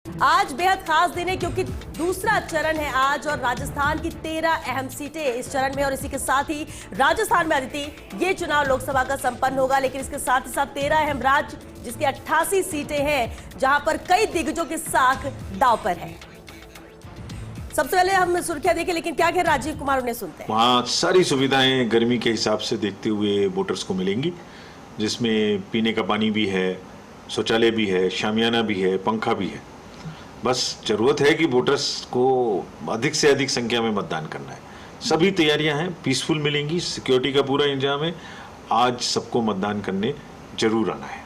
आज बेहद खास दिन है क्योंकि दूसरा चरण है आज और राजस्थान की 13 अहम सीटें इस चरण में और इसी के साथ ही राजस्थान में अदिति ये चुनाव लोकसभा का संपन्न होगा। लेकिन इसके साथ ही साथ 13 अहम राज्य जिसके 88 सीटें हैं जहां पर कई दिग्गजों की साख दांव पर है। सबसे पहले हम सुर्खियां देखें, लेकिन क्या कह राजीव कुमार उन्हें सुनते हैं। वहाँ सारी सुविधाएं गर्मी के हिसाब से देखते हुए वोटर्स को मिलेंगी, जिसमें पीने का पानी भी है, शौचालय भी है, शामियाना भी है, पंखा भी है। बस जरूरत है कि वोटर्स को अधिक से अधिक संख्या में मतदान करना है। सभी तैयारियां हैं, पीसफुल मिलेंगी, सिक्योरिटी का पूरा इंतजाम है। आज सबको मतदान करने जरूर आना है।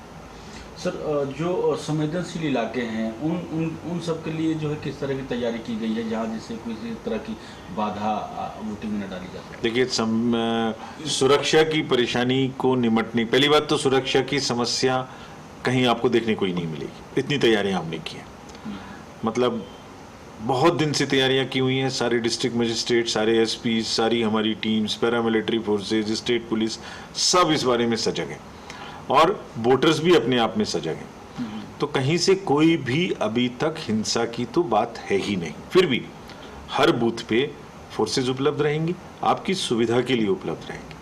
सर, जो संवेदनशील इलाके हैं उन सब के लिए जो है किस तरह की तैयारी की गई है, जहाँ जिससे किसी तरह की बाधा वोटिंग में न डाली जा सके? देखिए, सुरक्षा की परेशानी को निमटने, पहली बात तो सुरक्षा की समस्या कहीं आपको देखने को ही नहीं मिलेगी। इतनी तैयारियां हमने की हैं, मतलब बहुत दिन से तैयारियां की हुई हैं। सारे डिस्ट्रिक्ट मजिस्ट्रेट, सारे एसपी, सारी हमारी teams, paramilitary forces, state police सब इस बारे में सजग हैं और वोटर्स भी अपने आप में सजग हैं। तो कहीं से कोई भी अभी तक हिंसा की तो बात है ही नहीं। फिर भी हर बूथ पे फोर्सेज उपलब्ध रहेंगी, आपकी सुविधा के लिए उपलब्ध रहेंगी।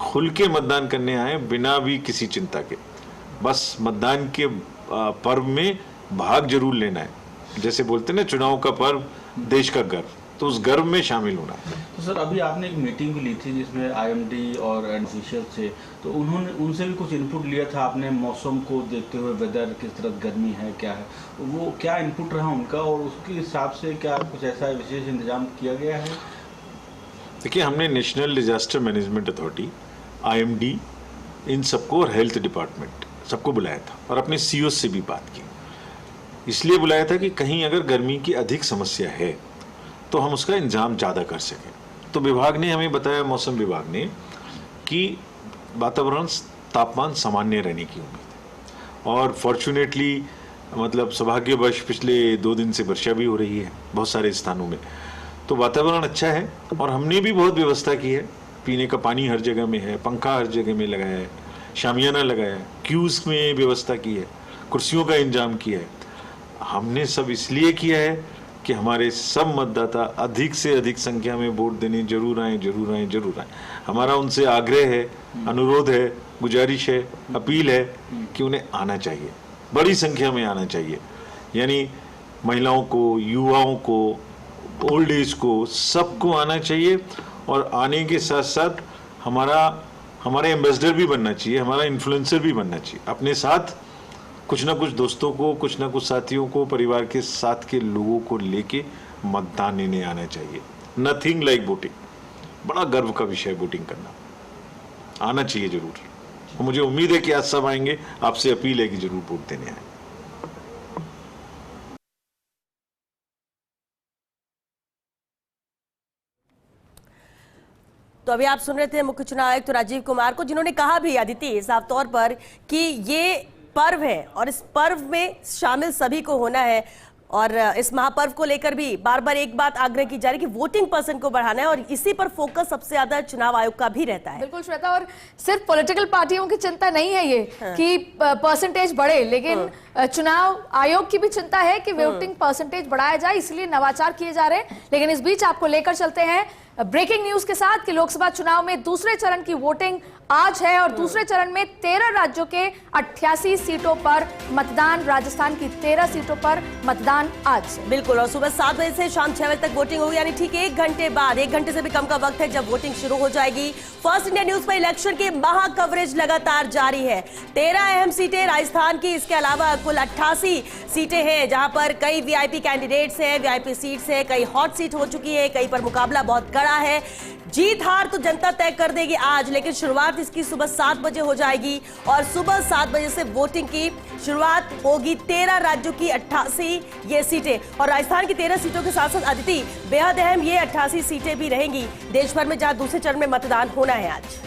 खुल के मतदान करने आए बिना भी किसी चिंता के, बस मतदान के पर्व में भाग जरूर लेना है। जैसे बोलते हैं ना, चुनाव का पर्व देश का गर्व, तो उस गर्व में शामिल होना है। तो सर, अभी आपने एक मीटिंग भी ली थी जिसमें आईएमडी और ऑफिशियल थे, तो उन्होंने उनसे भी कुछ इनपुट लिया था आपने, मौसम को देखते हुए वेदर किस तरह गर्मी है, क्या है, वो क्या इनपुट रहा उनका और उसके हिसाब से क्या कुछ ऐसा विशेष इंतजाम किया गया है? देखिए, हमने national disaster management authority, IMD, इन सबको और हेल्थ डिपार्टमेंट सबको बुलाया था और अपने सीओ से भी बात की। इसलिए बुलाया था कि कहीं अगर गर्मी की अधिक समस्या है तो हम उसका इंतजाम ज़्यादा कर सकें। तो विभाग ने हमें बताया, मौसम विभाग ने, कि वातावरण तापमान सामान्य रहने की उम्मीद है। और फॉर्चुनेटली, मतलब सौभाग्यवश, पिछले 2 दिन से वर्षा भी हो रही है बहुत सारे स्थानों में, तो वातावरण अच्छा है। और हमने भी बहुत व्यवस्था की है, पीने का पानी हर जगह में है, पंखा हर जगह में लगाया है, शामियाना लगाया है, क्यूज में व्यवस्था की है, कुर्सियों का इंतजाम किया है। हमने सब इसलिए किया है कि हमारे सब मतदाता अधिक से अधिक संख्या में वोट देने जरूर आए, जरूर आए, जरूर आए। हमारा उनसे आग्रह है, अनुरोध है, गुजारिश है, अपील है कि उन्हें आना चाहिए, बड़ी संख्या में आना चाहिए। यानी महिलाओं को, युवाओं को, ओल्ड एज को, सबको आना चाहिए। और आने के साथ साथ हमारे एम्बेसडर भी बनना चाहिए, हमारा इन्फ्लुएंसर भी बनना चाहिए। अपने साथ कुछ ना कुछ दोस्तों को, कुछ ना कुछ साथियों को, परिवार के साथ के लोगों को लेके मतदान देने आना चाहिए। नथिंग लाइक वोटिंग, बड़ा गर्व का विषय वोटिंग करना, आना चाहिए जरूर। और मुझे उम्मीद है कि आज सब आएंगे। आपसे अपील है कि जरूर वोट देने आए। तो अभी आप सुन रहे थे मुख्य चुनाव आयुक्त राजीव कुमार को, जिन्होंने कहा भी अदिति साफ तौर पर कि ये पर्व है और इस पर्व में शामिल सभी को होना है। और इस महापर्व को लेकर भी बार बार एक बात आग्रह की जा रही है कि वोटिंग परसेंट को बढ़ाना है और इसी पर फोकस सबसे ज्यादा चुनाव आयोग का भी रहता है। बिल्कुल श्वेता, और सिर्फ पॉलिटिकल पार्टियों की चिंता नहीं है ये कि परसेंटेज बढ़े, लेकिन चुनाव आयोग की भी चिंता है कि वोटिंग परसेंटेज बढ़ाया जाए, इसलिए नवाचार किए जा रहे हैं। लेकिन इस बीच आपको लेकर चलते हैं ब्रेकिंग न्यूज के साथ कि लोकसभा चुनाव में दूसरे चरण की वोटिंग आज है और दूसरे चरण में 13 राज्यों के 88 सीटों पर मतदान, राजस्थान की 13 सीटों पर मतदान आज से। बिल्कुल, और सुबह 7 बजे से शाम 6 बजे तक वोटिंग होगी, यानी ठीक 1 घंटे बाद, 1 घंटे से भी कम का वक्त है जब वोटिंग शुरू हो जाएगी। फर्स्ट इंडिया न्यूज पर इलेक्शन की महा कवरेज लगातार जारी है। 13 अहम सीटें राजस्थान की, इसके अलावा कुल 88 सीटें हैं जहां पर कई वीआईपी कैंडिडेट्स हैं, वीआईपी सीट्स है, कई हॉट सीट हो चुकी है, कई पर मुकाबला बहुत कड़ा है। जीत हार तो जनता तय कर देगी आज, लेकिन शुरुआत इसकी सुबह 7 बजे हो जाएगी और सुबह 7 बजे से वोटिंग की शुरुआत होगी। 13 राज्यों की 88 ये सीटें और राजस्थान की 13 सीटों के साथ साथ अदिति बेहद अहम ये 88 सीटें भी रहेंगी देश भर में, जहां दूसरे चरण में मतदान होना है आज।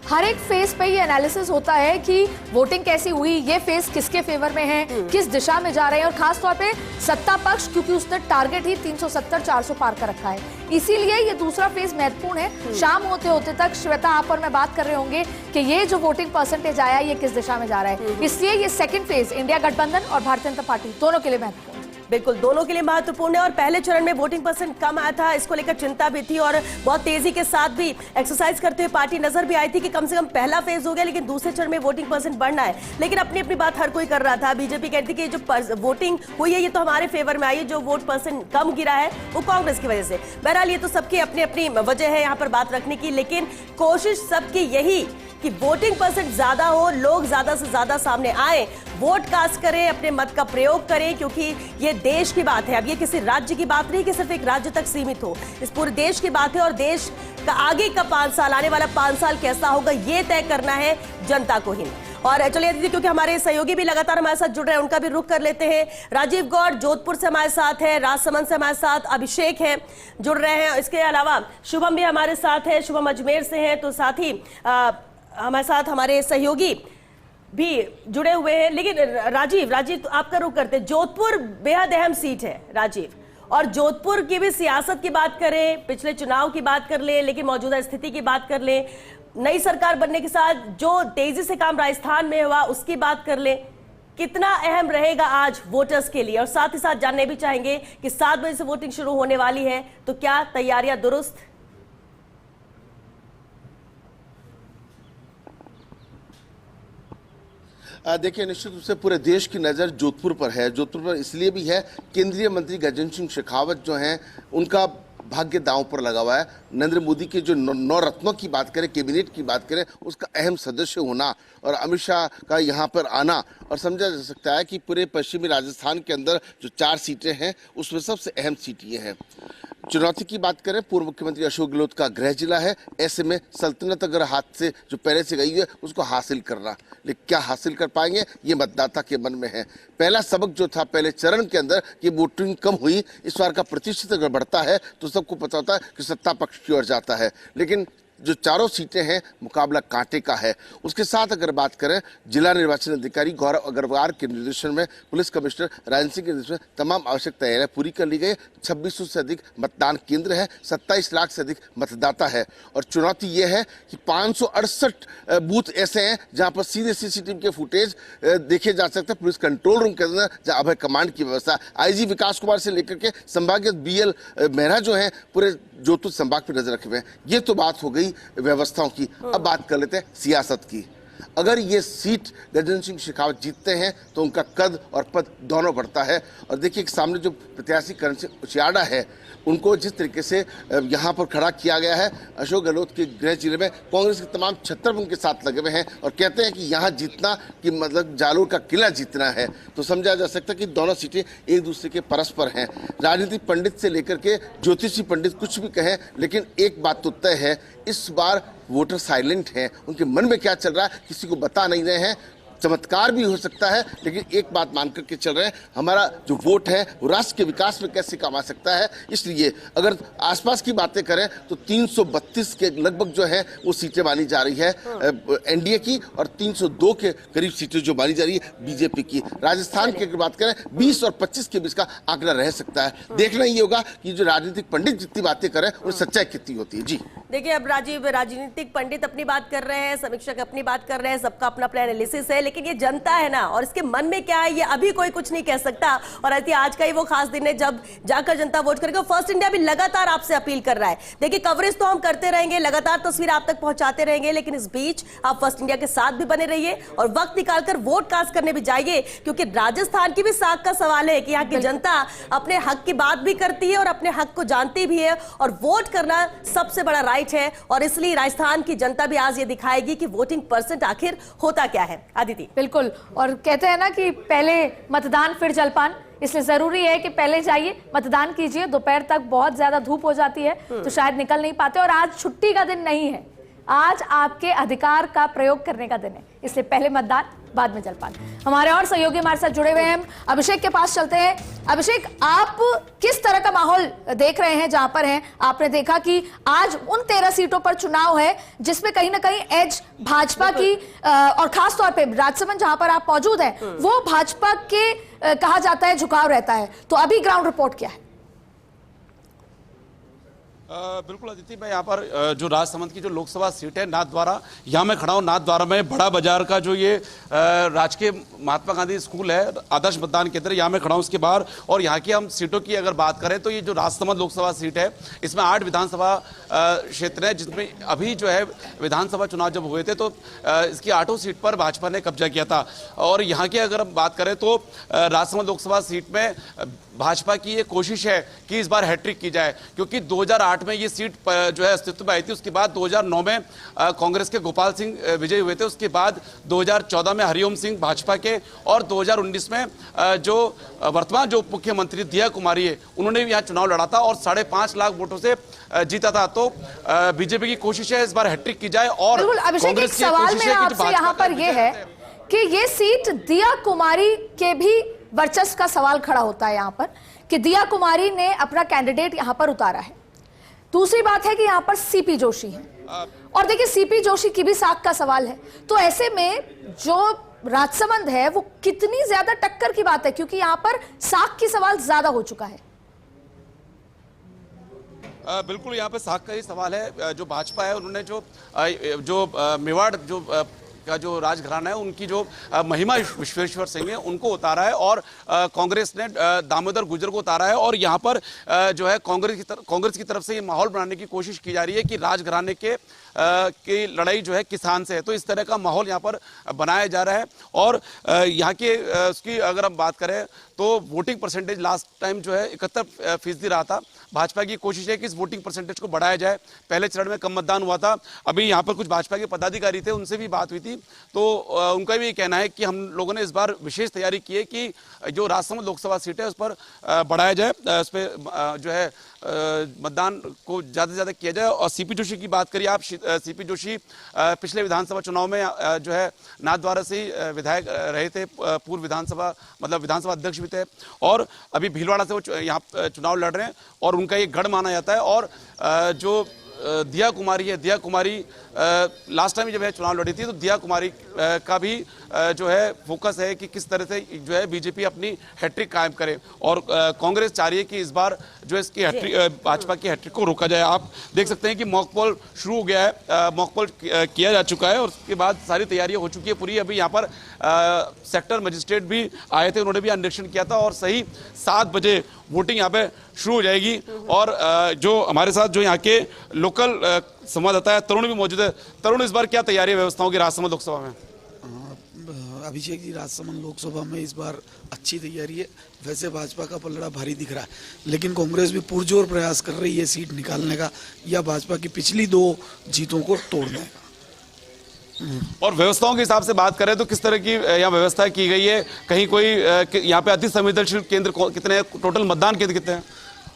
हर एक फेज पे ये एनालिसिस होता है कि वोटिंग कैसी हुई, ये फेज किसके फेवर में है, किस दिशा में जा रहे हैं, और खास तौर पे सत्ता पक्ष, क्योंकि उसने टारगेट ही 370-400 पार कर रखा है, इसीलिए ये दूसरा फेज महत्वपूर्ण है। शाम होते होते तक श्वेता, आप और मैं बात कर रहे होंगे कि ये जो वोटिंग परसेंटेज आया ये किस दिशा में जा रहा है, इसलिए ये सेकंड फेज इंडिया गठबंधन और भारतीय जनता पार्टी दोनों के लिए महत्वपूर्ण है। बिल्कुल, दोनों के लिए महत्वपूर्ण है और पहले चरण में वोटिंग परसेंट कम आया था, इसको लेकर चिंता भी थी और बहुत तेजी के साथ भी एक्सरसाइज करते हुए पार्टी नजर भी आई थी कि कम से कम पहला फेज हो गया, लेकिन दूसरे चरण में वोटिंग परसेंट बढ़ना है। लेकिन अपनी अपनी बात हर कोई कर रहा था। बीजेपी कहती थी कि जो वोटिंग हुई है ये तो हमारे फेवर में आई है, जो वोट परसेंट कम गिरा है वो कांग्रेस की वजह से। बहरहाल ये तो सबकी अपनी अपनी वजह है यहाँ पर बात रखने की, लेकिन कोशिश सबकी यही कि वोटिंग परसेंट ज्यादा हो, लोग ज्यादा से ज्यादा सामने आए, वोट कास्ट करें, अपने मत का प्रयोग करें, क्योंकि ये देश की बात है। अब ये किसी राज्य की बात नहीं कि सिर्फ एक राज्य तक सीमित हो, इस पूरे देश की बात है और देश का आगे का 5 साल, आने वाला 5 साल कैसा होगा ये तय करना है जनता को ही। और चलिए दीदी, क्योंकि हमारे सहयोगी भी लगातार हमारे साथ जुड़ रहे हैं, उनका भी रुख कर लेते हैं। राजीव गौड़ जोधपुर से हमारे साथ है, राजसमंद से हमारे साथ अभिषेक हैं जुड़ रहे हैं, इसके अलावा शुभम भी हमारे साथ है, शुभम अजमेर से है, तो साथ ही हमारे साथ हमारे सहयोगी भी जुड़े हुए हैं। लेकिन राजीव तो आपका रुख करते हैं, जोधपुर बेहद अहम सीट है राजीव, और जोधपुर की भी सियासत की बात करें, पिछले चुनाव की बात कर ले, लेकिन मौजूदा स्थिति की बात कर ले, नई सरकार बनने के साथ जो तेजी से काम राजस्थान में हुआ उसकी बात कर ले, कितना अहम रहेगा आज वोटर्स के लिए। और साथ ही साथ जानने भी चाहेंगे कि 7 बजे से वोटिंग शुरू होने वाली है, तो क्या तैयारियां दुरुस्त? देखिए, निश्चित रूप से पूरे देश की नज़र जोधपुर पर है। जोधपुर पर इसलिए भी है, केंद्रीय मंत्री गजेंद्र सिंह शेखावत जो हैं उनका भाग्य दांव पर लगा हुआ है। नरेंद्र मोदी के जो 9 रत्नों की बात करें, कैबिनेट की बात करें, उसका अहम सदस्य होना और अमित शाह का यहाँ पर आना, और समझा जा सकता है कि पूरे पश्चिमी राजस्थान के अंदर जो 4 सीटें हैं उसमें सबसे अहम सीट ये है। चुनौती की बात करें, पूर्व मुख्यमंत्री अशोक गहलोत का गृह जिला है, ऐसे में सल्तनत अगर हाथ से जो पहले से गई है उसको हासिल करना, लेकिन क्या हासिल कर पाएंगे ये मतदाता के मन में है। पहला सबक जो था पहले चरण के अंदर कि वोटिंग कम हुई, इस बार का प्रतिशत अगर बढ़ता है तो सबको पता होता है कि सत्ता पक्ष की ओर जाता है, लेकिन जो 4 सीटें हैं मुकाबला कांटे का है। उसके साथ अगर बात करें, जिला निर्वाचन अधिकारी गौरव अग्रवाल के निर्देशन में पुलिस कमिश्नर राजन सिंह के निर्देशन में तमाम आवश्यक तैयारियां पूरी कर ली गई। 2600 से अधिक मतदान केंद्र है, 27 लाख से अधिक मतदाता है, और चुनौती यह है कि 568 बूथ ऐसे हैं जहां पर सीधे सीसीटीवी के फुटेज देखे जा सकते हैं। पुलिस कंट्रोल रूम के अंदर जहां अभय कमांड की व्यवस्था, आईजी विकास कुमार से लेकर के संभागीय BL मेहरा जो है पूरे जोधपुर संभाग पर नजर रखे हुए हैं। ये तो बात हो गई व्यवस्थाओं की। अब बात कर लेते हैं सियासत की। अगर ये सीट गजेंद्र सिंह शेखावत जीतते हैं तो उनका कद और पद दोनों बढ़ता है। और देखिए, सामने जो प्रत्याशी करण सिंह उचियाड़ा है, उनको जिस तरीके से यहाँ पर खड़ा किया गया है, अशोक गहलोत के गृह जिले में कांग्रेस के तमाम छत्र उनके साथ लगे हुए हैं और कहते हैं कि यहाँ जीतना कि मतलब जालोर का किला जीतना है, तो समझा जा सकता है कि दोनों सीटें एक दूसरे के परस्पर हैं। राजनीतिक पंडित से लेकर के ज्योतिषी पंडित कुछ भी कहें, लेकिन एक बात तो तय है, इस बार वोटर साइलेंट हैं। उनके मन में क्या चल रहा है किसी को बता नहीं रहे हैं। चमत्कार भी हो सकता है, लेकिन एक बात मान करके चल रहे हैं, हमारा जो वोट है वो राष्ट्र के विकास में कैसे काम आ सकता है। इसलिए अगर आसपास की बातें करें तो 332 के लगभग जो है वो सीटें मानी जा रही है एनडीए की, और 302 के करीब सीटें जो मानी जा रही है बीजेपी की। राजस्थान की अगर बात करें 20 और 25 के बीच का आंकड़ा रह सकता है। देखना ये होगा कि जो राजनीतिक पंडित जितनी बातें करें उन सच्चाई कितनी होती है। जी देखिए, अब राजीव, राजनीतिक पंडित अपनी बात कर रहे हैं, समीक्षक अपनी बात कर रहे हैं, सबका अपना अपना एनालिसिस है, लेकिन ये जनता है ना, और इसके मन में क्या है ये अभी कोई कुछ नहीं कह सकता। और आज का ही वो खास दिन है जब जाकर जनता वोट करेगी। फर्स्ट इंडिया भी लगातार आपसे अपील कर रहा है। देखिए, कवरेज तो हम करते रहेंगे, लगातार तस्वीर आप तक पहुंचाते रहेंगे, लेकिन इस बीच आप फर्स्ट इंडिया के साथ भी बने रहिए और वक्त निकालकर वोट कास्ट करने भी जाइए, क्योंकि राजस्थान की भी साख का सवाल है कि यहाँ की जनता अपने हक की बात भी करती है और अपने हक को जानती भी है, और वोट करना सबसे बड़ा राइट है। और इसलिए राजस्थान की जनता भी आज ये दिखाएगी कि वोटिंग परसेंट आखिर होता क्या है। आदिति, बिल्कुल, और कहते हैं ना कि पहले मतदान फिर जलपान, इसलिए जरूरी है कि पहले जाइए मतदान कीजिए। दोपहर तक बहुत ज्यादा धूप हो जाती है तो शायद निकल नहीं पाते, और आज छुट्टी का दिन नहीं है, आज आपके अधिकार का प्रयोग करने का दिन है, इसलिए पहले मतदान बाद में जलपान। हमारे और सहयोगी हमारे साथ जुड़े हुए हैं, अभिषेक के पास चलते हैं। अभिषेक, आप किस तरह का माहौल देख रहे हैं जहां पर हैं? आपने देखा कि आज उन 13 सीटों पर चुनाव है जिसमें कहीं ना कहीं एज भाजपा की, और खास तौर पे राजसमंद जहां पर आप मौजूद हैं वो भाजपा के कहा जाता है झुकाव रहता है, तो अभी ग्राउंड रिपोर्ट क्या है? बिल्कुल अदिति, मैं यहाँ पर जो राजसमंद की जो लोकसभा सीट है नाथद्वारा, यहाँ मैं खड़ा हूँ। नाथद्वारा में बड़ा बाजार का जो ये राजकीय महात्मा गांधी स्कूल है, आदर्श मतदान केंद्र, यहाँ मैं खड़ा हूँ उसके बाहर। और यहाँ की हम सीटों की अगर बात करें तो ये जो राजसमंद लोकसभा सीट है इसमें 8 विधानसभा क्षेत्र है, जिसमें अभी जो है विधानसभा चुनाव जब हुए थे तो इसकी 8 सीट पर भाजपा ने कब्जा किया था। और यहाँ की अगर हम बात करें तो राजसमंद लोकसभा सीट में भाजपा की ये कोशिश है कि इस बार हैट्रिक की जाए, क्योंकि 2008 में ये सीट जो है अस्तित्व में आई थी। उसके बाद 2009 में कांग्रेस के गोपाल सिंह विजयी हुए थे। उसके बाद 2014 में हरिओम सिंह भाजपा के, और 2019 में जो वर्तमान जो मुख्यमंत्री दिया कुमारी है उन्होंने भी यहाँ चुनाव लड़ा था और 5.5 लाख वोटों से जीता था। तो बीजेपी की कोशिश है इस बार हैट्रिक की जाए। और बिल्कुल अभिषेक, एक सवाल मेरा आपसे यहाँ पर ये है कि ये सीट दिया कुमारी के भी वर्चस्व का सवाल खड़ा होता है यहाँ पर कि दिया कुमारी ने अपना कैंडिडेट यहाँ पर उतारा है। दूसरी बात है कि यहाँ पर सीपी जोशी है, और देखिए सीपी जोशी की भी साख का सवाल है। तो ऐसे में जो राजसमंद है वो कितनी ज्यादा टक्कर की बात है, क्योंकि यहाँ पर साख की सवाल ज्यादा हो चुका है। बिल्कुल यहाँ पे साख का ही सवाल है। जो भाजपा है उन्होंने जो मेवाड़ का जो राजघराना है उनकी जो महिमा विश्वेश्वर सिंह है उनको उतारा है, और कांग्रेस ने दामोदर गुर्जर को उतारा है। और यहाँ पर जो है कांग्रेस की तरफ से ये माहौल बनाने की कोशिश की जा रही है कि राजघराने की लड़ाई जो है किसान से है। तो इस तरह का माहौल यहाँ पर बनाया जा रहा है। और यहाँ के उसकी अगर हम बात करें तो वोटिंग परसेंटेज लास्ट टाइम जो है 71% रहा था। भाजपा की कोशिश है कि इस वोटिंग परसेंटेज को बढ़ाया जाए। पहले चरण में कम मतदान हुआ था। अभी यहाँ पर कुछ भाजपा के पदाधिकारी थे, उनसे भी बात हुई थी, तो उनका भी कहना है कि हम लोगों ने इस बार विशेष तैयारी की है कि जो राजसमंद लोकसभा सीट है उस पर बढ़ाया जाए, उस पर जो है मतदान को ज़्यादा से ज़्यादा किया जाए। और सीपी जोशी की बात करिए आप, सीपी जोशी पिछले विधानसभा चुनाव में जो है नाथद्वारा से ही विधायक रहे थे, पूर्व विधानसभा अध्यक्ष भी थे, और अभी भीलवाड़ा से वो यहाँ चुनाव लड़ रहे हैं और उनका ये गढ़ माना जाता है। और जो दिया कुमारी है, दिया कुमारी लास्ट टाइम जब है चुनाव लड़ी थी तो दिया कुमारी का भी जो है फोकस है कि किस तरह से जो है बीजेपी अपनी हैट्रिक कायम करे। और कांग्रेस चाह रही है कि इस बार जो इसकी हैट्रिक भाजपा की हैट्रिक को रोका जाए। आप देख सकते हैं कि मॉक पोल शुरू हो गया है, मॉक पोल किया जा चुका है और उसके बाद सारी तैयारियां हो चुकी है पूरी। अभी यहाँ पर सेक्टर मजिस्ट्रेट भी आए थे, उन्होंने भी अन्वेषण किया था और सही 7 बजे वोटिंग यहाँ पे शुरू हो जाएगी। और जो हमारे साथ जो यहाँ के लोकल संवाददाता है तरुण भी मौजूद है। तरुण, इस बार क्या तैयारी है व्यवस्थाओं की राजसमंद लोकसभा में? अभिषेक जी, राजसमंद लोकसभा में इस बार अच्छी तैयारी है। वैसे भाजपा का पलड़ा भारी दिख रहा है, लेकिन कांग्रेस भी पुरजोर प्रयास कर रही है सीट निकालने का या भाजपा की पिछली 2 जीतों को तोड़ने का। और व्यवस्थाओं के हिसाब से बात करें तो किस तरह की यहाँ व्यवस्था की गई है? कहीं कोई यहाँ पे अति संवेदनशील केंद्र कितने, टोटल मतदान केंद्र कितने हैं?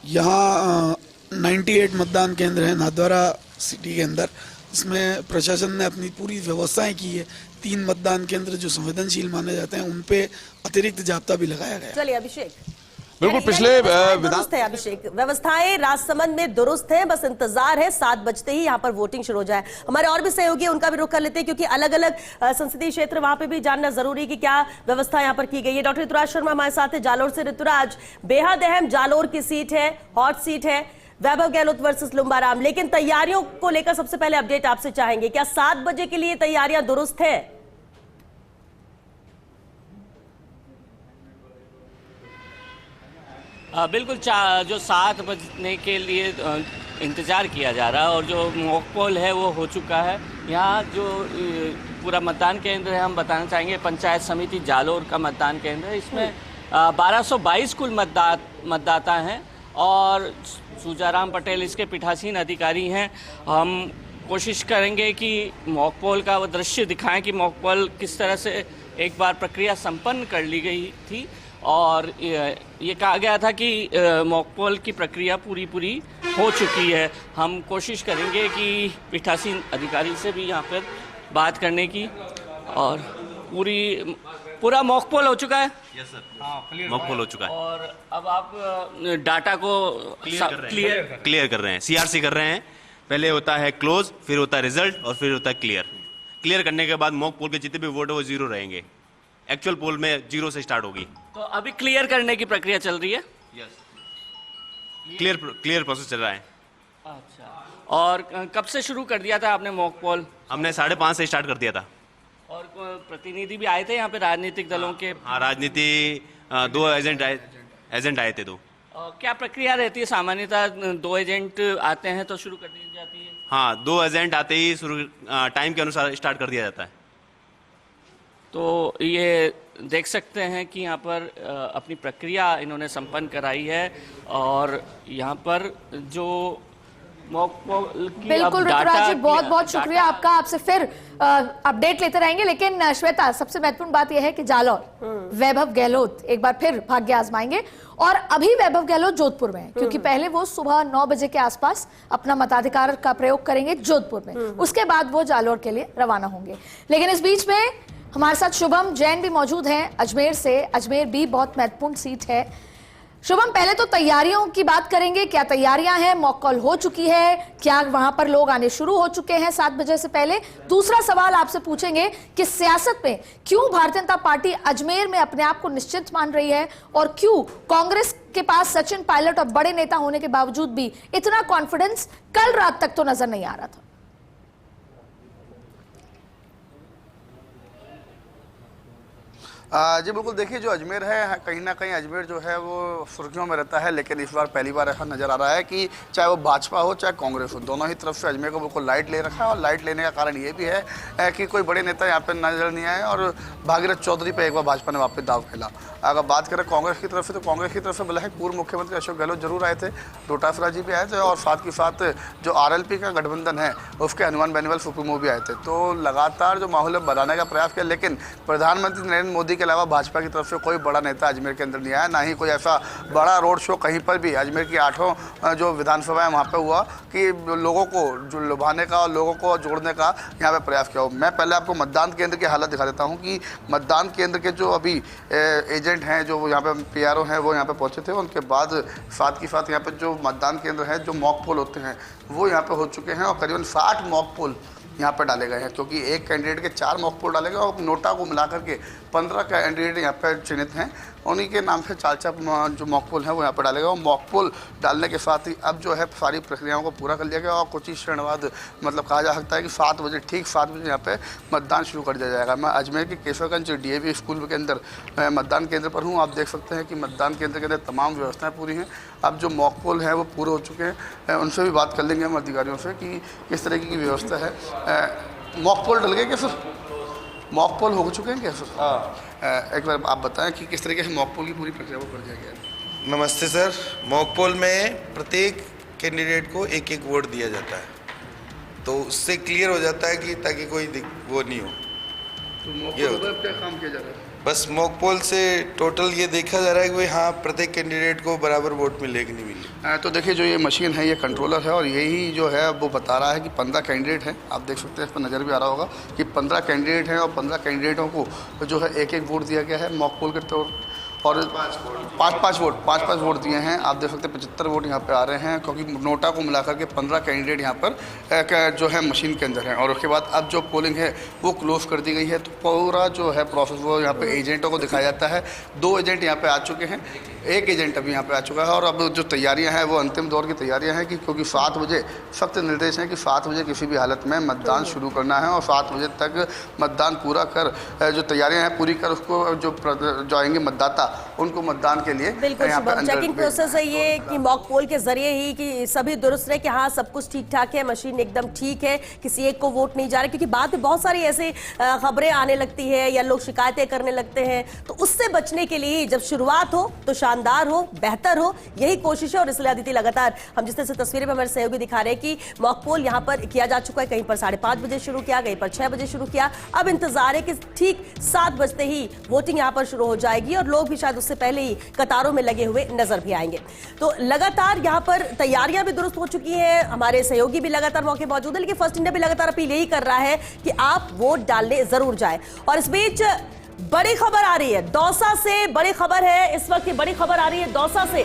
यहाँ 98 मतदान केंद्र है नाथद्वारा सिटी के अंदर। इसमें प्रशासन ने अपनी पूरी व्यवस्थाएं की है। 3 मतदान केंद्र जो संवेदनशील माने जाते हैं उन पे अतिरिक्त जाब्ता भी लगाया गया। चलिए अभिषेक, बिल्कुल पिछले दुरुस्त है अभिषेक, व्यवस्थाएं राजसमंद में दुरुस्त है, बस इंतजार है 7 बजते ही यहाँ पर वोटिंग शुरू हो जाए। हमारे और भी सहयोगी उनका भी रुख कर लेते हैं क्योंकि अलग अलग संसदीय क्षेत्र वहां पे भी जानना जरूरी है कि क्या व्यवस्था यहाँ पर की गई है। डॉक्टर ऋतुराज शर्मा हमारे साथ है जालोर से। ऋतुराज, बेहद अहम जालोर की सीट है, हॉट सीट है, वैभव गहलोत वर्सेस लुम्बाराम, लेकिन तैयारियों को लेकर सबसे पहले अपडेट आपसे चाहेंगे। क्या 7 बजे के लिए तैयारियां दुरुस्त है? बिल्कुल, जो 7 बजने के लिए इंतज़ार किया जा रहा है और जो मॉक पोल है वो हो चुका है। यहाँ जो पूरा मतदान केंद्र है, हम बताना चाहेंगे पंचायत समिति जालोर का मतदान केंद्र है। इसमें 1222 कुल मतदाता हैं और सुजाराम पटेल इसके पीठासीन अधिकारी हैं। हम कोशिश करेंगे कि मॉक पोल का वो दृश्य दिखाएं कि मॉक पोल किस तरह से एक बार प्रक्रिया संपन्न कर ली गई थी और ये कहा गया था कि मॉक पोल की प्रक्रिया पूरी हो चुकी है। हम कोशिश करेंगे कि पीठासीन अधिकारी से भी यहाँ पर बात करने की। और पूरा मॉक पोल हो चुका है? यस सर, मॉक पोल हो चुका है। और अब आप डाटा को क्लियर कर रहे हैं, सीआरसी कर रहे हैं। पहले होता है क्लोज, फिर होता है रिजल्ट और फिर होता है क्लियर करने के बाद मॉक पोल के जितने भी वोट है वो 0 रहेंगे। एक्चुअल पोल में 0 से स्टार्ट होगी। तो अभी क्लियर करने की प्रक्रिया चल रही है? यस, क्लियर प्रोसेस चल रहा है। अच्छा, और कब से शुरू कर दिया था आपने मॉक पोल? हमने 5:30 से स्टार्ट कर दिया था। और प्रतिनिधि भी आए थे यहाँ पे राजनीतिक दलों के? हाँ, राजनीति 2 एजेंट आए थे 2। क्या प्रक्रिया रहती है सामान्यतः? 2 एजेंट आते हैं तो शुरू कर दी जाती है? हाँ, 2 एजेंट आते ही शुरू टाइम के अनुसार स्टार्ट कर दिया जाता है। तो ये देख सकते हैं कि यहाँ पर अपनी प्रक्रिया इन्होंने संपन्न कराई है और यहाँ पर जो मॉक पोल की बिल्कुल ऋतुराज जी, बहुत बहुत शुक्रिया आपका। आपसे फिर अपडेट लेते रहेंगे, लेकिन श्वेता, सबसे महत्वपूर्ण बात यह है कि जालौर वैभव गहलोत एक बार फिर भाग्य आजमाएंगे और अभी वैभव गहलोत जोधपुर में है, क्योंकि पहले वो सुबह 9 बजे के आसपास अपना मताधिकार का प्रयोग करेंगे जोधपुर में, उसके बाद वो जालौर के लिए रवाना होंगे। लेकिन इस बीच में हमारे साथ शुभम जैन भी मौजूद हैं अजमेर से। अजमेर भी बहुत महत्वपूर्ण सीट है। शुभम, पहले तो तैयारियों की बात करेंगे। क्या तैयारियां हैं? मॉक कॉल हो चुकी है? क्या वहां पर लोग आने शुरू हो चुके हैं 7 बजे से पहले? दूसरा सवाल आपसे पूछेंगे कि सियासत में क्यों भारतीय जनता पार्टी अजमेर में अपने आप को निश्चित मान रही है और क्यों कांग्रेस के पास सचिन पायलट और बड़े नेता होने के बावजूद भी इतना कॉन्फिडेंस कल रात तक तो नजर नहीं आ रहा था? जी बिल्कुल, देखिए जो अजमेर है कहीं ना कहीं अजमेर जो है वो सुर्खियों में रहता है, लेकिन इस बार पहली बार ऐसा नज़र आ रहा है कि चाहे वो भाजपा हो चाहे कांग्रेस हो, दोनों ही तरफ से अजमेर को बिल्कुल लाइट ले रखा है। और लाइट लेने का कारण ये भी है कि कोई बड़े नेता यहाँ पे नजर नहीं आए और भागीरथ चौधरी पे एक बार भाजपा ने वापस दाव खेला। अगर बात करें कांग्रेस की तरफ से, तो कांग्रेस की तरफ से भले ही पूर्व मुख्यमंत्री अशोक गहलोत जरूर आए थे, डोटासरा जी भी आए थे और साथ के साथ जो RLP का गठबंधन है उसके हनुमान बेनीवाल सुप्रीमो भी आए थे। तो लगातार जो माहौल बनाने का प्रयास किया, लेकिन प्रधानमंत्री नरेंद्र मोदी के अलावा भाजपा की तरफ से कोई बड़ा नेता अजमेर के अंदर नहीं आया, ना ही कोई ऐसा बड़ा रोड शो कहीं पर भी अजमेर की 8 जो विधानसभा है वहाँ पे हुआ कि लोगों को जो लुभाने का और लोगों को जोड़ने का यहाँ पे प्रयास किया हो। मैं पहले आपको मतदान केंद्र की हालत दिखा देता हूँ कि मतदान केंद्र के जो अभी एजेंट हैं, जो यहाँ पे PRO हैं, वो यहाँ पे पहुँचे थे। उनके बाद साथ के साथ यहाँ पे जो मतदान केंद्र है, जो मॉक पोल होते हैं, वो यहाँ पे हो चुके हैं और करीबन 60 मॉक पोल यहाँ पर डाले गए हैं, क्योंकि एक कैंडिडेट के 4 मॉक पोल डाले गए और नोटा को मिला करके 15 कैंडिडेट यहाँ पर चयनित हैं। उन्हीं के नाम से 4 जो मॉक पोल हैं वो यहाँ पर डाले गए और मॉक पोल डालने के साथ ही अब जो है सारी प्रक्रियाओं को पूरा कर लिया गया और कुछ ही क्षण बाद मतलब कहा जा सकता है कि 7 बजे, ठीक 7 बजे यहाँ पे मतदान शुरू कर दिया जाएगा। मैं अजमेर के केशवगंज DAV स्कूल के अंदर मतदान केंद्र पर हूँ। आप देख सकते हैं कि मतदान केंद्र के अंदर तमाम व्यवस्थाएँ पूरी हैं। अब जो मॉक पोल हैं वो पूरे हो चुके हैं, उनसे भी बात कर लेंगे हम अधिकारियों से कि किस तरीके की व्यवस्था है। मॉक पोल डल गए क्या सर? मॉक पोल हो चुके हैं क्या सर? हाँ, एक बार आप बताएं कि किस तरीके से मॉक पोल की पूरी प्रक्रिया को कर दिया गया है। नमस्ते सर। मॉक पोल में प्रत्येक कैंडिडेट को एक वोट दिया जाता है, तो उससे क्लियर हो जाता है कि ताकि कोई वो नहीं हो। तो मॉक पोल पर क्या काम किया जा रहा है? बस मॉक पोल से टोटल ये देखा जा रहा है कि हाँ प्रत्येक कैंडिडेट को बराबर वोट मिले कि नहीं मिले। तो देखिए जो ये मशीन है, ये कंट्रोलर है और यही जो है वो बता रहा है कि 15 कैंडिडेट हैं। आप देख सकते हैं, इस पर नज़र भी आ रहा होगा कि 15 कैंडिडेट हैं और 15 कैंडिडेटों को जो है एक वोट दिया गया है मॉक पोल के तौर और 5-5 वोट दिए हैं। आप देख सकते हैं 75 वोट यहाँ पे आ रहे हैं, क्योंकि नोटा को मिलाकर के 15 कैंडिडेट यहाँ पर जो है मशीन के अंदर हैं। और उसके बाद अब जो पोलिंग है वो क्लोज कर दी गई है, तो पूरा जो है प्रोसेस वो यहाँ पे एजेंटों को दिखाया जाता है। 2 एजेंट यहाँ पे आ चुके हैं, 1 एजेंट अभी यहाँ पे आ चुका है और अब जो तैयारियाँ हैं वो अंतिम दौर की तैयारियाँ हैं कि क्योंकि 7 बजे सख्त निर्देश हैं कि 7 बजे किसी भी हालत में मतदान शुरू करना है और 7 बजे तक मतदान पूरा कर जो तैयारियाँ हैं पूरी कर उसको जो आएंगे मतदाता उनको मतदान के लिए बिल्कुल शुभम, चेकिंग प्रोसेस है ये कि मॉक पोल के जरिए ही कि सभी दुरुस्त रहे कि हाँ सब कुछ ठीक ठाक है, मशीन एकदम ठीक है, किसी एक को वोट नहीं जा रहा, क्योंकि बाद में बहुत सारी ऐसे खबरें आने लगती है या लोग शिकायतें करने लगते हैं। तो उससे बचने के लिए जब शुरुआत हो तो शानदार हो, बेहतर हो, यही कोशिश है। और इसलिए अदिति लगातार हम जिस तरह से तस्वीरें में हमारे सहयोगी दिखा रहे हैं कि मॉक पोल यहाँ पर किया जा चुका है, कहीं पर 5:30 बजे शुरू किया, कहीं पर 6 बजे शुरू किया। अब इंतजार है कि ठीक 7 बजते ही वोटिंग यहाँ पर शुरू हो जाएगी और लोग भी शायद उससे पहले ही कतारों में लगे हुए नजर भी आएंगे। तो लगातार यहाँ पर तैयारियां भी दुरुस्त हो चुकी हैं, हमारे सहयोगी भी लगातार मौके मौजूद है, लेकिन फर्स्ट इंडिया भी लगातार अपील यही कर रहा है कि आप वोट डालने जरूर जाएं। और इस बीच बड़ी खबर आ रही है दौसा से, बड़ी खबर है इस वक्त, बड़ी खबर आ रही है दौसा से,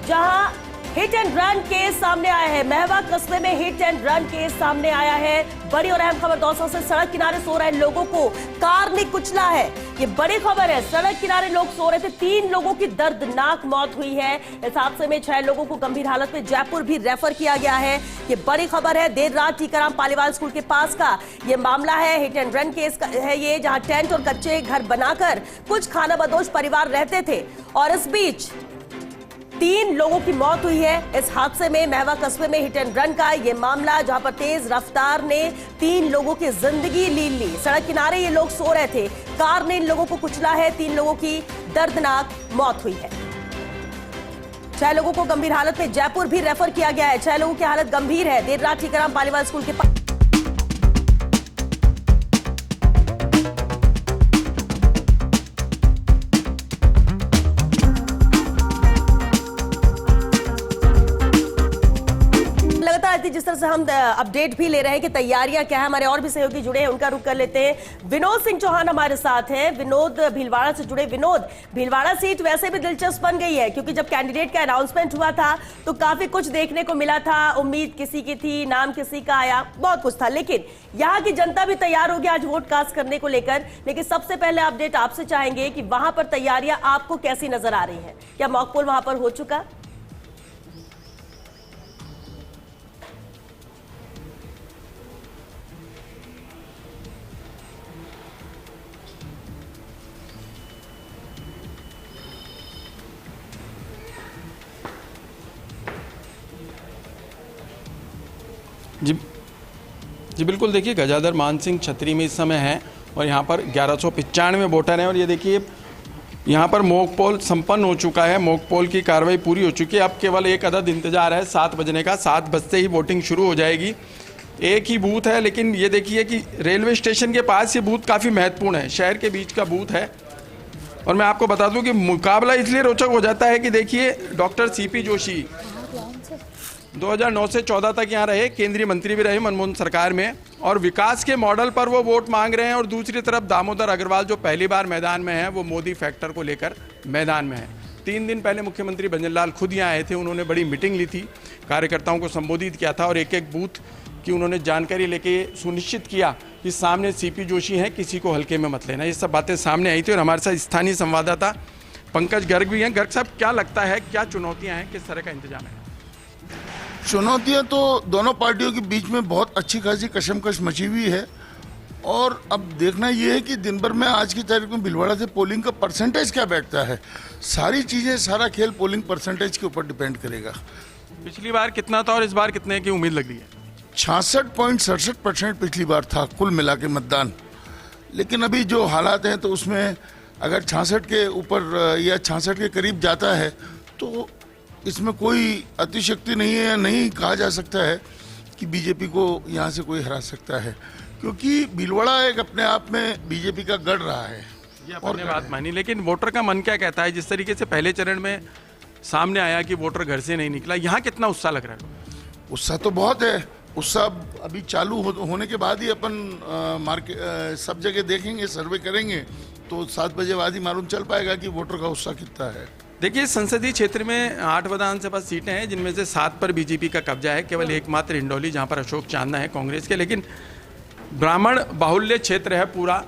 जहां हिट एंड रन केस सामने आया है। महवा कस्बे में हिट एंड रन केस सामने आया है। बड़ी और अहम खबर दौसा से, सड़क किनारे सो रहे लोगों को कार ने कुचला है। ये बड़ी खबर है। सड़क किनारे लोग सो रहे थे, 3 लोगों की दर्दनाक मौत हुई है। इस हादसे में 6 लोगों को गंभीर हालत में जयपुर भी रेफर किया गया है। ये बड़ी खबर है। देर रात टीकाराम पालीवाल स्कूल के पास का ये मामला है। हिट एंड रन केस है ये, जहां टेंट और कच्चे घर बनाकर कुछ खानाबदोश परिवार रहते थे और इस बीच 3 लोगों की मौत हुई है। इस हादसे में महवा कस्बे में हिट एंड रन का ये मामला, जहां पर तेज रफ्तार ने 3 लोगों की जिंदगी ली। सड़क किनारे ये लोग सो रहे थे, कार ने इन लोगों को कुचला है। 3 लोगों की दर्दनाक मौत हुई है। 6 लोगों को गंभीर हालत में जयपुर भी रेफर किया गया है। 6 लोगों की हालत गंभीर है। देर रात टीकाराम पालीवाल स्कूल के पास जिस तरह से हम अपडेट भी ले रहे हैं कि तैयारियां क्या है, हमारे और भी सहयोगी जुड़े हैं, उनका रुख कर लेते हैं। विनोद सिंह चौहान हमारे साथ हैं। विनोद भीलवाड़ा से जुड़े। विनोद, भीलवाड़ा सीट वैसे भी दिलचस्प बन गई है क्योंकि जब कैंडिडेट का अनाउंसमेंट हुआ था तो काफी कुछ देखने को मिला था। उम्मीद किसी की थी, नाम किसी का आया, बहुत कुछ था, लेकिन यहाँ की जनता भी तैयार होगी आज वोट कास्ट करने को लेकर। लेकिन सबसे पहले अपडेट आपसे चाहेंगे कि वहां पर तैयारियां आपको कैसी नजर आ रही है? क्या मॉक पोल वहां पर हो चुका? जी बिल्कुल। देखिए, गजाधर मान सिंह छतरी में इस समय हैं और यहाँ पर 1195 वोटर हैं और ये देखिए यहाँ पर मॉक पोल संपन्न हो चुका है। मॉक पोल की कार्रवाई पूरी हो चुकी है। अब केवल एक अदद इंतजार है 7 बजने का। 7 बजते ही वोटिंग शुरू हो जाएगी। एक ही बूथ है, लेकिन ये देखिए कि रेलवे स्टेशन के पास ये बूथ काफ़ी महत्वपूर्ण है, शहर के बीच का बूथ है। और मैं आपको बता दूं कि मुकाबला इसलिए रोचक हो जाता है कि देखिए डॉक्टर CP जोशी 2009 से 14 तक यहाँ रहे, केंद्रीय मंत्री भी रहे मनमोहन सरकार में, और विकास के मॉडल पर वो वोट मांग रहे हैं। और दूसरी तरफ दामोदर अग्रवाल जो पहली बार मैदान में है, वो मोदी फैक्टर को लेकर मैदान में है। 3 दिन पहले मुख्यमंत्री भंजनलाल खुद यहाँ आए थे, उन्होंने बड़ी मीटिंग ली थी, कार्यकर्ताओं को संबोधित किया था और एक एक बूथ की उन्होंने जानकारी लेके सुनिश्चित किया कि सामने CP जोशी हैं, किसी को हल्के में मत लेना। ये सब बातें सामने आई थी और हमारे साथ स्थानीय संवाददाता पंकज गर्ग भी हैं। गर्ग साहब, क्या लगता है, क्या चुनौतियाँ हैं, किस तरह का इंतजाम है? चुनौतियां तो दोनों पार्टियों के बीच में बहुत अच्छी खासी कशमकश मची हुई है और अब देखना यह है कि दिन भर में आज की तारीख में भीलवाड़ा से पोलिंग का परसेंटेज क्या बैठता है। सारी चीज़ें, सारा खेल पोलिंग परसेंटेज के ऊपर डिपेंड करेगा। पिछली बार कितना था और इस बार कितने की उम्मीद लग रही है? 66.67% पिछली बार था कुल मिला के मतदान। लेकिन अभी जो हालात हैं तो उसमें अगर 66 के ऊपर या 66 के करीब जाता है तो इसमें कोई अतिशक्ति नहीं है, या नहीं कहा जा सकता है कि बीजेपी को यहाँ से कोई हरा सकता है, क्योंकि भीलवाड़ा एक अपने आप में बीजेपी का गढ़ रहा है। ये आपने बात मानी, लेकिन वोटर का मन क्या कहता है? जिस तरीके से पहले चरण में सामने आया कि वोटर घर से नहीं निकला, यहाँ कितना उत्साह लग रहा है? उत्साह तो बहुत है। उत्साह अभी चालू होने के बाद ही अपन सब जगह देखेंगे, सर्वे करेंगे तो 7 बजे बाद ही मालूम चल पाएगा कि वोटर का उत्साह कितना है। देखिए, संसदीय क्षेत्र में 8 विधानसभा सीटें हैं, जिनमें से 7 पर बीजेपी का कब्जा है। केवल एकमात्र इंडौली जहां पर अशोक चांदना है कांग्रेस के। लेकिन ब्राह्मण बाहुल्य क्षेत्र है पूरा,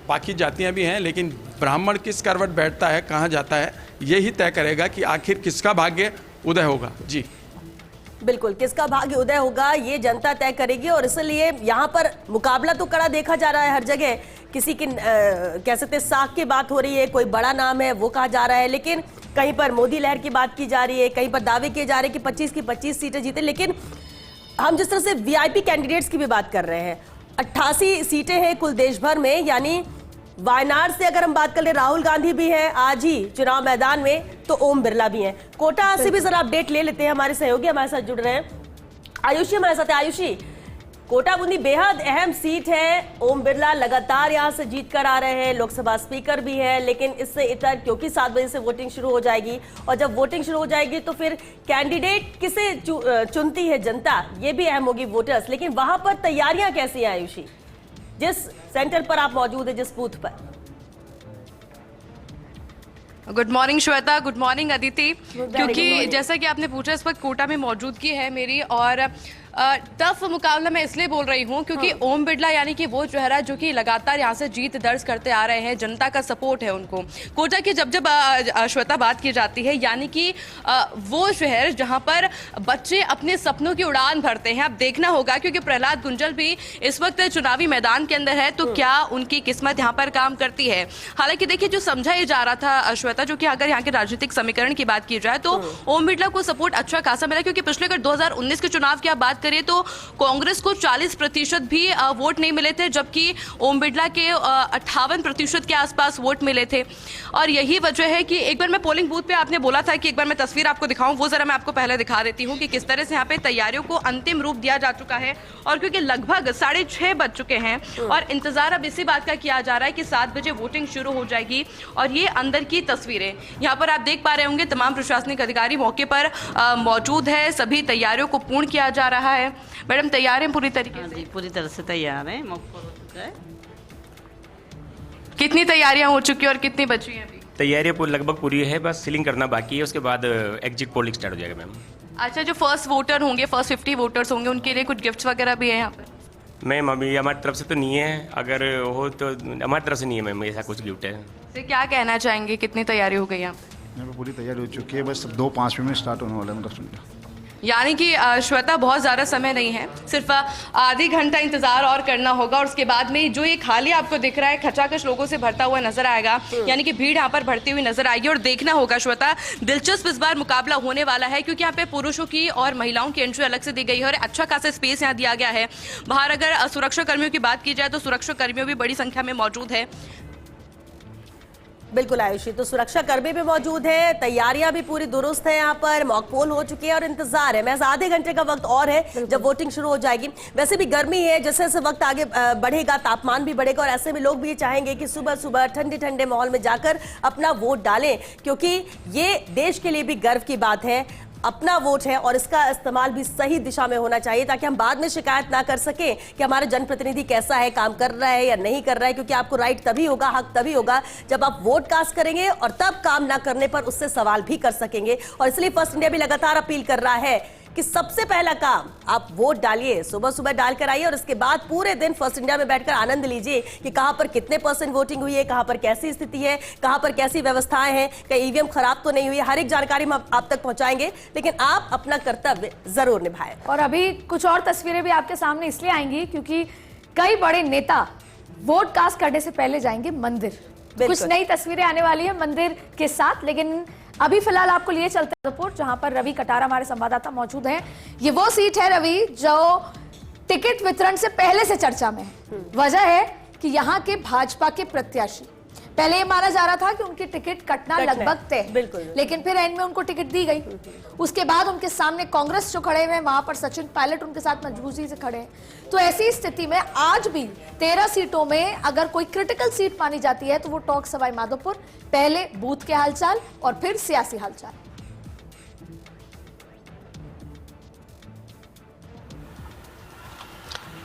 बाकी जातियां भी हैं, लेकिन ब्राह्मण किस करवट बैठता है, कहां जाता है, यही तय करेगा कि आखिर किसका भाग्य उदय होगा। जी बिल्कुल, किसका भाग्य उदय होगा ये जनता तय करेगी। और इसलिए यहाँ पर मुकाबला तो कड़ा देखा जा रहा है हर जगह। किसी की कह सकते साख की बात हो रही है, कोई बड़ा नाम है वो कहा जा रहा है, लेकिन कहीं पर मोदी लहर की बात की जा रही है, कहीं पर दावे किए जा रहे हैं कि 25 की 25 सीटें जीते। लेकिन हम जिस तरह से VIP कैंडिडेट्स की भी बात कर रहे हैं, 88 सीटें हैं कुल देश भर में, यानी वायनाड से अगर हम बात कर ले, राहुल गांधी भी है आज ही चुनाव मैदान में, तो ओम बिरला भी हैं। कोटा से भी जरा अपडेट ले लेते हैं, हमारे सहयोगी हमारे साथ जुड़ रहे हैं। आयुषी हमारे साथ है। आयुषी, कोटा बूंदी बेहद अहम सीट है। ओम बिरला लगातार यहां से जीत कर आ रहे हैं, लोकसभा स्पीकर भी है, लेकिन इससे इतर क्योंकि 7 बजे से वोटिंग शुरू हो जाएगी और जब वोटिंग शुरू हो जाएगी तो फिर कैंडिडेट किसे चुनती है जनता, ये भी अहम होगी, वोटर्स। लेकिन वहां पर तैयारियां कैसी हैं आयुषी, जिस सेंटर पर आप मौजूद है, जिस बूथ पर? Good morning Shweta, good morning Aditi. क्योंकि जैसा कि आपने पूछा, इस वक्त कोटा में मौजूदगी है मेरी, और टफ मुकाबला मैं इसलिए बोल रही हूँ क्योंकि ओम बिरला यानी कि वो चेहरा जो कि लगातार यहाँ से जीत दर्ज करते आ रहे हैं, जनता का सपोर्ट है उनको। कोटा की जब श्वेता बात की जाती है, यानी कि वो शहर जहाँ पर बच्चे अपने सपनों की उड़ान भरते हैं। अब देखना होगा, क्योंकि प्रहलाद गुंजल भी इस वक्त चुनावी मैदान के अंदर है, तो क्या उनकी किस्मत यहाँ पर काम करती है। हालांकि देखिए, जो समझा जा रहा था श्वेता, जो कि अगर यहाँ के राजनीतिक समीकरण की बात की जाए तो ओम बिरला को सपोर्ट अच्छा खासा मिला, क्योंकि पिछले अगर 2019 के चुनाव की आप बात करिए तो कांग्रेस को 40% भी वोट नहीं मिले थे, जबकि ओम बिरला के 58% के आसपास वोट मिले थे। और यही वजह है कि एक बार मैं पोलिंग बूथ पे, आपने बोला था कि एक बार मैं तस्वीर आपको दिखाऊं, वो जरा मैं आपको पहले दिखा देती हूं कि किस तरह से यहाँ पे तैयारियों को अंतिम रूप दिया जा चुका है। और क्योंकि लगभग 6:30 बज चुके हैं और इंतजार अब इसी बात का किया जा रहा है कि 7 बजे वोटिंग शुरू हो जाएगी। और ये अंदर की तस्वीरें यहाँ पर आप देख पा रहे होंगे, तमाम प्रशासनिक अधिकारी मौके पर मौजूद है, सभी तैयारियों को पूर्ण किया जा रहा है। मैडम तैयार हैं पूरी तरीके से? पूरी तरह से तैयार है, मौका हो चुका है। कितनी तैयारियां हो चुकी है और कितनी बची हैं अभी? तैयारियां लगभग पूरी है, बस सीलिंग करना बाकी है, उसके बाद एग्जिट पोलिंग स्टार्ट हो जाएगा मैम। अच्छा, जो फर्स्ट वोटर होंगे, फर्स्ट 50 वोटर्स होंगे, उनके लिए कुछ गिफ्ट्स वगैरह भी है यहाँ पर? मैम अभी हमारी तरफ से तो नहीं है, अगर हो तो हमारी तरफ से नहीं है मैम, ऐसा कुछ गिफ्ट है। तो क्या कहना चाहेंगे, कितनी तैयारी हो गई यहाँ पे? यहाँ पे पूरी तैयारी हो चुकी है, बस 2-5 मिनट में स्टार्ट होने वाला है मतलब। यानी कि श्वेता, बहुत ज़्यादा समय नहीं है, सिर्फ आधी घंटा इंतजार और करना होगा, और उसके बाद में जो ये खाली आपको दिख रहा है खचाखच लोगों से भरता हुआ नजर आएगा, यानी कि भीड़ यहाँ पर भरती हुई नजर आएगी। और देखना होगा श्वेता, दिलचस्प इस बार मुकाबला होने वाला है, क्योंकि यहाँ पे पुरुषों की और महिलाओं की एंट्री अलग से दी गई है और अच्छा खासा स्पेस यहाँ दिया गया है। बाहर अगर सुरक्षा कर्मियों की बात की जाए तो सुरक्षा कर्मियों भी बड़ी संख्या में मौजूद है। बिल्कुल आयुषी, तो सुरक्षा कर्मी भी मौजूद है, तैयारियां भी पूरी दुरुस्त है, यहाँ पर मॉक पोल हो चुकी है और इंतजार है। महज आधे घंटे का वक्त और है जब वोटिंग शुरू हो जाएगी। वैसे भी गर्मी है, जैसे जैसे वक्त आगे बढ़ेगा तापमान भी बढ़ेगा, और ऐसे में लोग भी ये चाहेंगे कि सुबह सुबह ठंडे ठंडे माहौल में जाकर अपना वोट डालें, क्योंकि ये देश के लिए भी गर्व की बात है। अपना वोट है और इसका इस्तेमाल भी सही दिशा में होना चाहिए, ताकि हम बाद में शिकायत ना कर सके कि हमारा जनप्रतिनिधि कैसा है, काम कर रहा है या नहीं कर रहा है। क्योंकि आपको राइट तभी होगा, हक तभी होगा जब आप वोट कास्ट करेंगे, और तब काम ना करने पर उससे सवाल भी कर सकेंगे। और इसलिए फर्स्ट इंडिया भी लगातार अपील कर रहा है कि सबसे पहला काम आप वोट डालिए, सुबह सुबह डालकर आइए, और इसके बाद पूरे दिन फर्स्ट इंडिया में बैठकर आनंद लीजिए कि कहां पर कितने % वोटिंग हुई है, कहां पर कैसी स्थिति है, कहां पर कैसी व्यवस्थाएं हैं, कहीं ईवीएम खराब तो नहीं हुई है। हर एक जानकारी हम आप तक पहुंचाएंगे, लेकिन आप अपना कर्तव्य जरूर निभाएं। और अभी कुछ और तस्वीरें भी आपके सामने इसलिए आएंगी क्योंकि कई बड़े नेता वोट कास्ट करने से पहले जाएंगे मंदिर। कुछ नई तस्वीरें आने वाली है मंदिर के साथ, लेकिन अभी फिलहाल आपको लिए चलते हैं रिपोर्ट, जहां पर रवि कटारा हमारे संवाददाता मौजूद हैं। ये वो सीट है रवि जो टिकट वितरण से पहले से चर्चा में है। वजह है कि यहाँ के भाजपा के प्रत्याशी, पहले ये माना जा रहा था कि उनकी टिकट कटना लगभग तय है, लेकिन फिर एंड में उनको टिकट दी गई। उसके बाद उनके सामने कांग्रेस जो खड़े हुए हैं, वहां पर सचिन पायलट उनके साथ मजबूती से खड़े हैं। तो ऐसी स्थिति में आज भी 13 सीटों में अगर कोई क्रिटिकल सीट मानी जाती है तो वो टॉक सवाई माधोपुर, पहले बूथ के हालचाल और फिर सियासी हालचाल।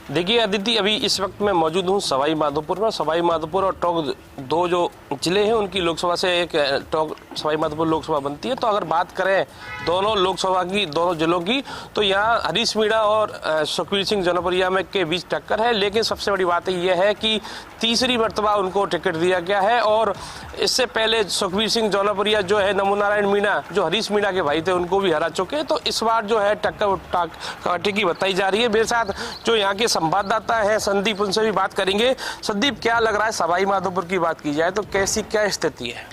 देखिए अदिति, अभी इस वक्त मैं मौजूद हूँ सवाई माधोपुर में। सवाई माधोपुर और टोंक दो जो जिले हैं उनकी लोकसभा से एक टोंक सवाई माधोपुर लोकसभा बनती है। तो अगर बात करें दोनों लोकसभा की, दोनों जिलों की, तो यहाँ हरीश मीणा और सुखबीर सिंह जौनपुरिया में के बीच टक्कर है। लेकिन सबसे बड़ी बात यह है कि तीसरी मरतबा उनको टिकट दिया गया है, और इससे पहले सुखबीर सिंह जौनपुरिया जो है नमो नारायण मीणा, जो हरीश मीणा के भाई थे, उनको भी हरा चुके हैं। तो इस बार जो है टक्कर की बताई जा रही है। मेरे साथ जो यहाँ के संवाददाता है संदीप, उनसे भी बात करेंगे। संदीप, क्या लग रहा है सवाई माधोपुर की बात की जाए तो कैसी क्या स्थिति है?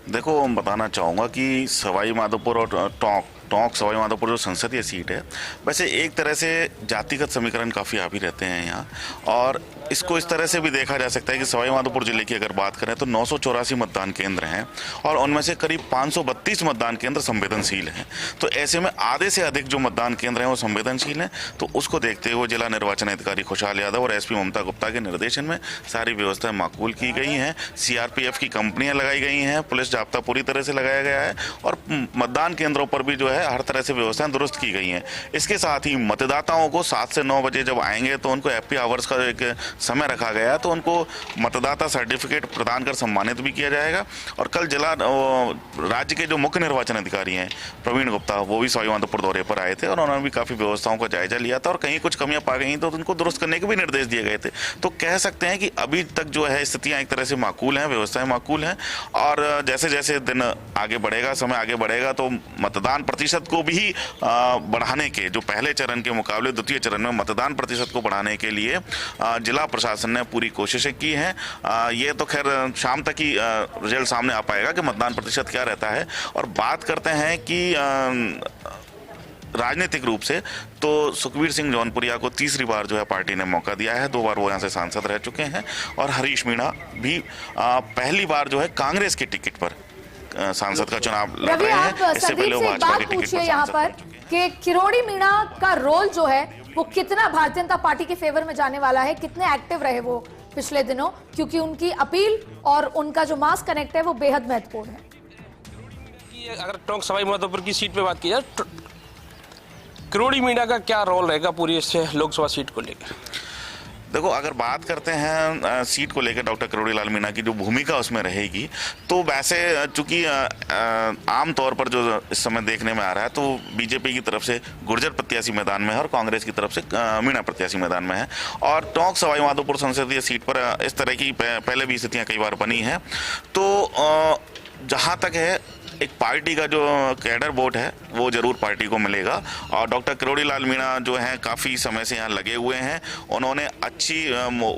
देखो, मैं बताना चाहूँगा कि सवाई माधोपुर और टोंक सवाई माधोपुर जो संसदीय सीट है, वैसे एक तरह से जातिगत समीकरण काफ़ी हावी रहते हैं यहाँ, और इसको इस तरह से भी देखा जा सकता है कि सवाई माधोपुर जिले की अगर बात करें तो 984 मतदान केंद्र हैं, और उनमें से करीब 532 मतदान केंद्र संवेदनशील हैं। तो ऐसे में आधे से अधिक जो मतदान केंद्र हैं वो संवेदनशील हैं। तो उसको देखते हुए जिला निर्वाचन अधिकारी खुशहाल यादव और एसपी ममता गुप्ता के निर्देशन में सारी व्यवस्थाएं माकूल की गई हैं। सीआरपीएफ की कंपनियां लगाई गई हैं, पुलिस जाब्ता पूरी तरह से लगाया गया है, और मतदान केंद्रों पर भी जो है हर तरह से व्यवस्थाएं दुरुस्त की गई हैं। इसके साथ ही मतदाताओं को 7 से 9 बजे जब आएंगे तो उनको हैप्पी आवर्स का एक समय रखा गया है, तो उनको मतदाता सर्टिफिकेट प्रदान कर सम्मानित भी किया जाएगा। और कल राज्य के जो मुख्य निर्वाचन अधिकारी हैं प्रवीण गुप्ता, वो भी सवाई माधोपुर दौरे पर आए थे और उन्होंने भी काफ़ी व्यवस्थाओं का जायजा लिया था और कहीं कुछ कमियां पा गई तो उनको दुरुस्त करने के भी निर्देश दिए गए थे। तो कह सकते हैं कि अभी तक जो है स्थितियां एक तरह से माकूल हैं, व्यवस्थाएं माकूल हैं और जैसे जैसे दिन आगे बढ़ेगा, समय आगे बढ़ेगा, तो मतदान प्रतिशत को भी बढ़ाने के, जो पहले चरण के मुकाबले द्वितीय चरण में मतदान प्रतिशत को बढ़ाने के लिए जिला प्रशासन ने पूरी कोशिशें की हैं। ये तो खैर शाम तक ही रिजल्ट सामने आ पाएगा कि मतदान प्रतिशत क्या रहता है। और बात करते हैं कि राजनीतिक रूप से तो सुखबीर सिंह जौनपुरिया को तीसरी बार जो है पार्टी ने मौका दिया है, 2 बार वो यहाँ से सांसद रह चुके हैं और हरीश मीणा भी पहली बार जो है कांग्रेस के टिकट पर सांसद का चुनाव लड़ रहे हैं। इससे पहले वो भाजपा के टिकट पर यहाँ पर कि किरोड़ी मीणा का रोल जो है वो कितना भारतीय जनता पार्टी के फेवर में जाने वाला है, कितने एक्टिव रहे वो पिछले दिनों, क्योंकि उनकी अपील और उनका जो मास कनेक्ट है वो बेहद महत्वपूर्ण है। अगर टोंक सवाई माधोपुर की सीट पे बात की जाए, किरोड़ी मीणा का क्या रोल रहेगा पूरी इस लोकसभा सीट को लेकर? देखो, अगर बात करते हैं सीट को लेकर डॉक्टर किरोड़ी लाल मीणा की जो भूमिका उसमें रहेगी, तो वैसे चूंकि आम तौर पर जो इस समय देखने में आ रहा है तो बीजेपी की तरफ से गुर्जर प्रत्याशी मैदान में है और कांग्रेस की तरफ से मीणा प्रत्याशी मैदान में है। और टोंक सवाई माधोपुर संसदीय सीट पर इस तरह की पहले भी स्थितियां कई बार बनी हैं। तो जहां तक है, एक पार्टी का जो कैडर वोट है वो जरूर पार्टी को मिलेगा और डॉक्टर किरोड़ी लाल मीणा जो हैं काफ़ी समय से यहाँ लगे हुए हैं। उन्होंने अच्छी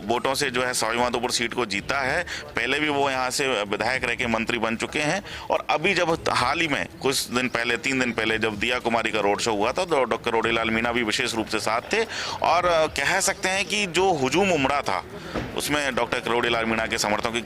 वोटों से जो है सवाई माधोपुर सीट को जीता है। पहले भी वो यहाँ से विधायक रह के मंत्री बन चुके हैं और अभी जब हाल ही में कुछ दिन पहले, 3 दिन पहले जब दिया कुमारी का रोड शो हुआ था तो डॉक्टर किरोड़ी लाल मीणा भी विशेष रूप से साथ थे और कह सकते हैं कि जो हुजूम उमड़ा था उसमें डॉक्टर किरोड़ी लाल मीणा के समर्थकों की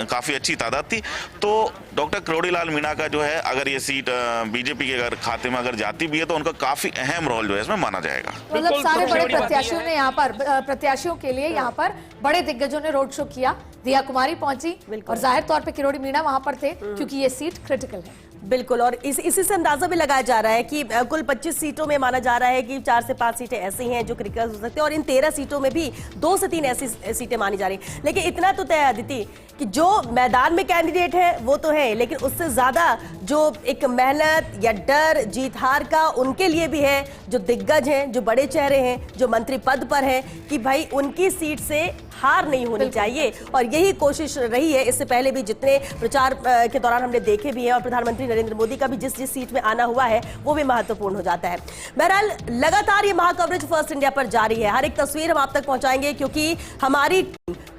काफ़ी अच्छी तादाद थी। तो डॉक्टर किरोड़ी लाल मीणा का जो है, अगर ये सीट बीजेपी के अगर खाते में अगर जाती भी है तो उनका काफी अहम रोल जो है इसमें माना जाएगा। मतलब सारे बड़े प्रत्याशियों ने यहाँ पर, प्रत्याशियों के लिए यहाँ पर बड़े दिग्गजों ने रोड शो किया, दिया कुमारी पहुंची और जाहिर तौर पे किरोड़ी मीणा वहां पर थे क्योंकि ये सीट क्रिटिकल है। बिल्कुल, और इसी से अंदाजा भी लगाया जा रहा है कि कुल 25 सीटों में माना जा रहा है कि 4 से 5 सीटें ऐसी हैं जो क्रिटिकल हो सकती हैं और इन 13 सीटों में भी 2 से 3 ऐसी सीटें मानी जा रही हैं। लेकिन इतना तो तय है अदिति कि जो मैदान में कैंडिडेट है वो तो है, लेकिन उससे ज्यादा जो एक मेहनत या डर जीत हार का उनके लिए भी है, जो दिग्गज हैं, जो बड़े चेहरे हैं, जो मंत्री पद पर हैं, कि भाई उनकी सीट से हार नहीं होनी चाहिए और यही कोशिश रही है। इससे पहले भी जितने प्रचार के दौरान हमने देखे भी हैं और प्रधानमंत्री नरेंद्र मोदी का भी जिस सीट में आना हुआ है वो भी महत्वपूर्ण हो जाता है। बहरहाल लगातार ये महाकवरेज फर्स्ट इंडिया पर जारी है, हर एक तस्वीर हम आप तक पहुंचाएंगे क्योंकि हमारी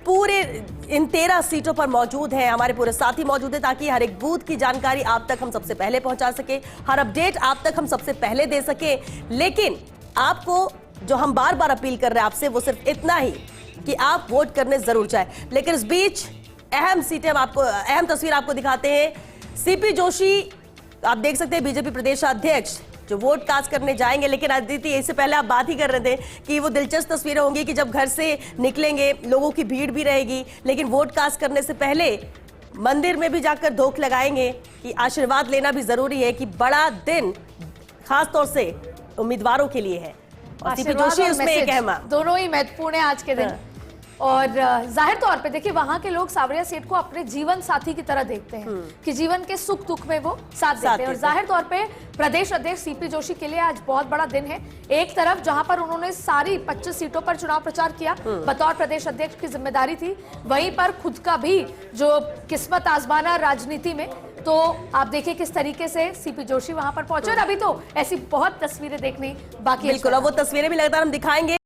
पूरे इन 13 सीटों पर मौजूद हैं, हमारे पूरे साथी मौजूद हैं ताकि हर एक बूथ की जानकारी आप तक हम सबसे पहले पहुंचा सके, हर अपडेट आप तक हम सबसे पहले दे सके। लेकिन आपको जो हम बार बार अपील कर रहे हैं आपसे वो सिर्फ इतना ही कि आप वोट करने जरूर जाएं। लेकिन इस बीच अहम सीटें हम आपको, अहम तस्वीर आपको दिखाते हैं। सीपी जोशी आप देख सकते हैं, बीजेपी प्रदेश अध्यक्ष जो वोट कास्ट करने जाएंगे। लेकिन अदिति, इससे पहले आप बात ही कर रहे थे कि वो दिलचस्प तस्वीरें होंगी कि जब घर से निकलेंगे लोगों की भीड़ भी रहेगी, लेकिन वोट कास्ट करने से पहले मंदिर में भी जाकर धोख लगाएंगे कि आशीर्वाद लेना भी जरूरी है कि बड़ा दिन खासतौर से उम्मीदवारों के लिए है और सीपी जोशी उसमें एक अहम, दोनों ही महत्वपूर्ण है आज के दिन। और जाहिर तौर पे देखिए वहां के लोग सावरिया सेठ को अपने जीवन साथी की तरह देखते हैं कि जीवन के सुख दुख में वो साथ देते हैं। और जाहिर तौर पे प्रदेश अध्यक्ष सीपी जोशी के लिए आज बहुत बड़ा दिन है। एक तरफ जहां पर उन्होंने सारी 25 सीटों पर चुनाव प्रचार किया, बतौर प्रदेश अध्यक्ष की जिम्मेदारी थी, वहीं पर खुद का भी जो किस्मत आजमाना राजनीति में। तो आप देखिए किस तरीके से सीपी जोशी वहां पर पहुंचे और अभी तो ऐसी बहुत तस्वीरें देखनी बाकी है। बिल्कुल, और वो तस्वीरें भी लगातार हम दिखाएंगे।